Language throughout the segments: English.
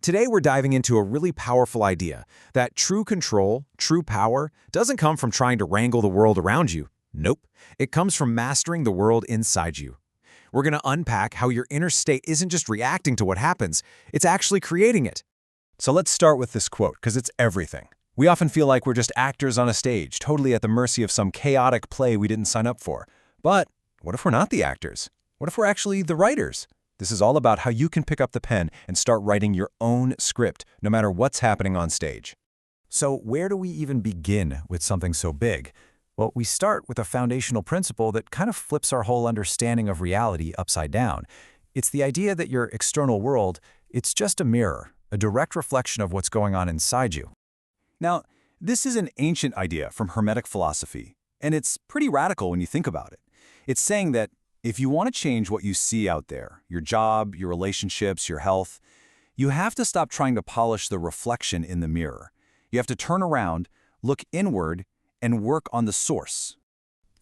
Today we're diving into a really powerful idea that true control, true power, doesn't come from trying to wrangle the world around you. Nope. It comes from mastering the world inside you. We're going to unpack how your inner state isn't just reacting to what happens, it's actually creating it. So let's start with this quote, because it's everything. We often feel like we're just actors on a stage, totally at the mercy of some chaotic play we didn't sign up for. But what if we're not the actors? What if we're actually the writers? This is all about how you can pick up the pen and start writing your own script, no matter what's happening on stage. So where do we even begin with something so big? Well, we start with a foundational principle that kind of flips our whole understanding of reality upside down. It's the idea that your external world, it's just a mirror, a direct reflection of what's going on inside you. Now, this is an ancient idea from Hermetic philosophy, and it's pretty radical when you think about it. It's saying that if you want to change what you see out there, your job, your relationships, your health, you have to stop trying to polish the reflection in the mirror. You have to turn around, look inward, and work on the source.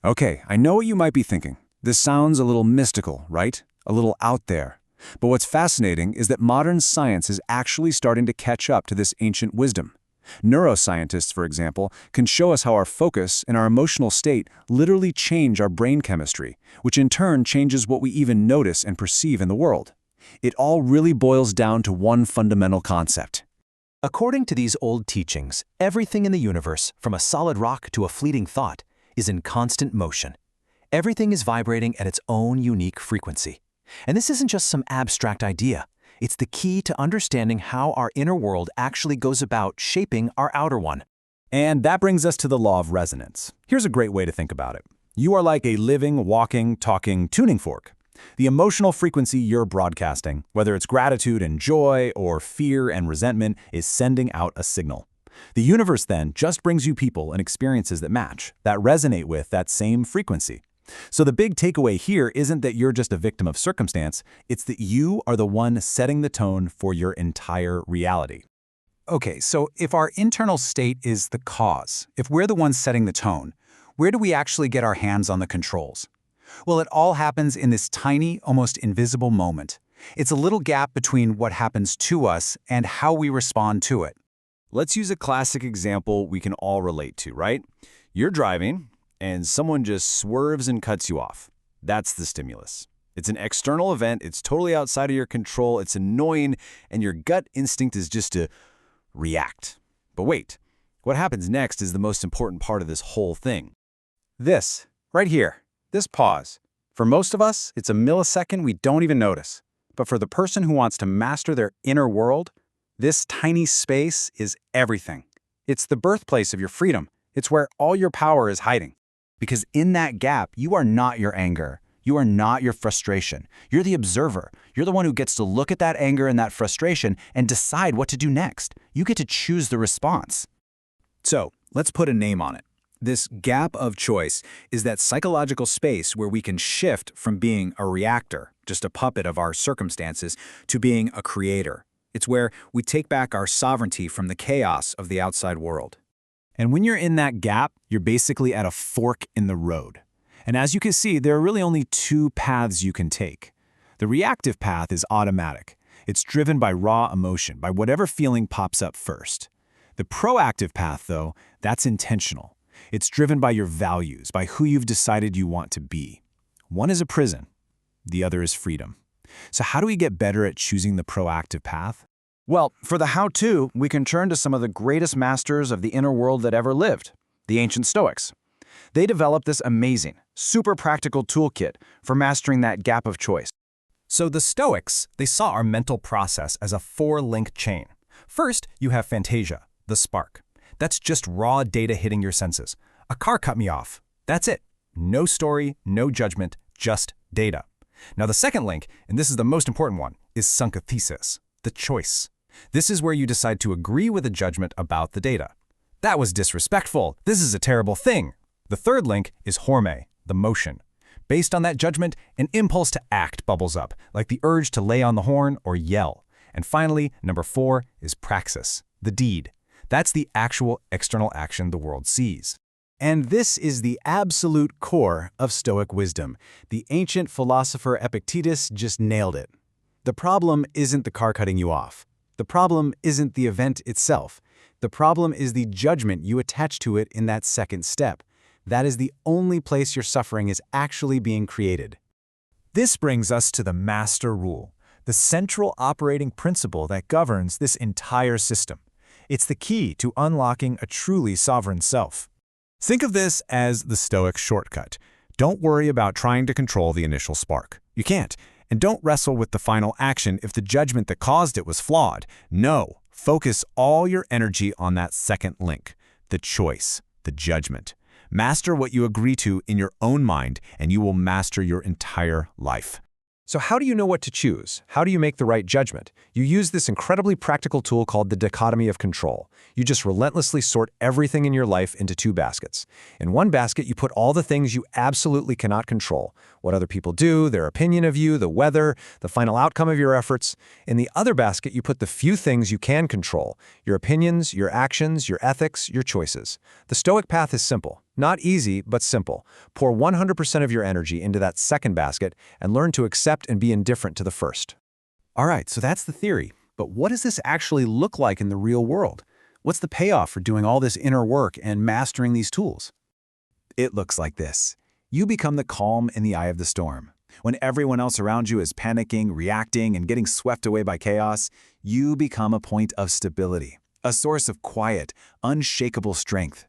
Okay, I know what you might be thinking. This sounds a little mystical, right? A little out there. But what's fascinating is that modern science is actually starting to catch up to this ancient wisdom. Neuroscientists, for example, can show us how our focus and our emotional state literally change our brain chemistry, which in turn changes what we even notice and perceive in the world. It all really boils down to one fundamental concept. According to these old teachings, everything in the universe, from a solid rock to a fleeting thought, is in constant motion. Everything is vibrating at its own unique frequency. And this isn't just some abstract idea. It's the key to understanding how our inner world actually goes about shaping our outer one. And that brings us to the law of resonance. Here's a great way to think about it. You are like a living, walking, talking tuning fork. The emotional frequency you're broadcasting, whether it's gratitude and joy or fear and resentment, is sending out a signal. The universe then just brings you people and experiences that match, that resonate with that same frequency. So the big takeaway here isn't that you're just a victim of circumstance, it's that you are the one setting the tone for your entire reality. Okay, so if our internal state is the cause, if we're the ones setting the tone, where do we actually get our hands on the controls? Well, it all happens in this tiny, almost invisible moment. It's a little gap between what happens to us and how we respond to it. Let's use a classic example we can all relate to, right? You're driving, and someone just swerves and cuts you off. That's the stimulus. It's an external event, it's totally outside of your control, it's annoying, and your gut instinct is just to react. But wait, what happens next is the most important part of this whole thing. This, right here, this pause. For most of us, it's a millisecond we don't even notice. But for the person who wants to master their inner world, this tiny space is everything. It's the birthplace of your freedom. It's where all your power is hiding. Because in that gap, you are not your anger. You are not your frustration. You're the observer. You're the one who gets to look at that anger and that frustration and decide what to do next. You get to choose the response. So, let's put a name on it. This gap of choice is that psychological space where we can shift from being a reactor, just a puppet of our circumstances, to being a creator. It's where we take back our sovereignty from the chaos of the outside world. And when you're in that gap, you're basically at a fork in the road. And as you can see, there are really only two paths you can take. The reactive path is automatic. It's driven by raw emotion, by whatever feeling pops up first. The proactive path, though, that's intentional. It's driven by your values, by who you've decided you want to be. One is a prison, the other is freedom. So how do we get better at choosing the proactive path? Well, for the how-to, we can turn to some of the greatest masters of the inner world that ever lived, the ancient Stoics. They developed this amazing, super practical toolkit for mastering that gap of choice. So the Stoics, they saw our mental process as a four-link chain. First, you have fantasia, the spark. That's just raw data hitting your senses. A car cut me off. That's it. No story, no judgment, just data. Now the second link, and this is the most important one, is synthesis, the choice. This is where you decide to agree with a judgment about the data. That was disrespectful. This is a terrible thing. The third link is horme, the motion. Based on that judgment, an impulse to act bubbles up, like the urge to lay on the horn or yell. And finally, number 4 is praxis, the deed. That's the actual external action the world sees. And this is the absolute core of Stoic wisdom. The ancient philosopher Epictetus just nailed it. The problem isn't the car cutting you off. The problem isn't the event itself. The problem is the judgment you attach to it in that second step. That is the only place your suffering is actually being created. This brings us to the master rule, the central operating principle that governs this entire system. It's the key to unlocking a truly sovereign self. Think of this as the Stoic shortcut. Don't worry about trying to control the initial spark. You can't. And don't wrestle with the final action if the judgment that caused it was flawed. No, focus all your energy on that second link, the choice, the judgment. Master what you agree to in your own mind, and you will master your entire life. So how do you know what to choose? How do you make the right judgment? You use this incredibly practical tool called the dichotomy of control. You just relentlessly sort everything in your life into two baskets. In one basket, you put all the things you absolutely cannot control. What other people do, their opinion of you, the weather, the final outcome of your efforts. In the other basket, you put the few things you can control. Your opinions, your actions, your ethics, your choices. The Stoic path is simple. Not easy, but simple. Pour 100% of your energy into that second basket and learn to accept and be indifferent to the first. All right, so that's the theory. But what does this actually look like in the real world? What's the payoff for doing all this inner work and mastering these tools? It looks like this. You become the calm in the eye of the storm. When everyone else around you is panicking, reacting, and getting swept away by chaos, you become a point of stability, a source of quiet, unshakable strength.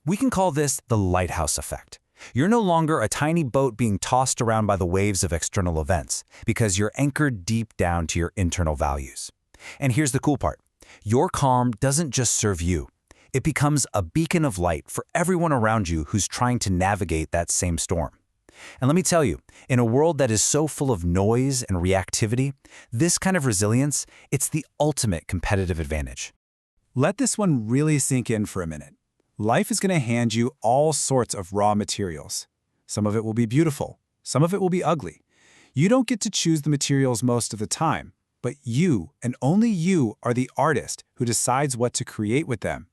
We can call this the lighthouse effect. You're no longer a tiny boat being tossed around by the waves of external events, because you're anchored deep down to your internal values. And here's the cool part. Your calm doesn't just serve you. It becomes a beacon of light for everyone around you who's trying to navigate that same storm. And let me tell you, in a world that is so full of noise and reactivity, this kind of resilience, it's the ultimate competitive advantage. Let this one really sink in for a minute. Life is going to hand you all sorts of raw materials. Some of it will be beautiful. Some of it will be ugly. You don't get to choose the materials most of the time, but you, and only you, are the artist who decides what to create with them.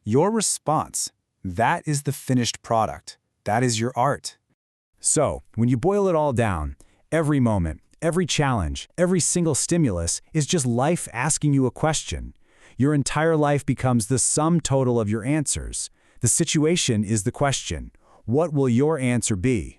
Your response, that is the finished product. That is your art. So, when you boil it all down, every moment, every challenge, every single stimulus is just life asking you a question. Your entire life becomes the sum total of your answers. The situation is the question. What will your answer be?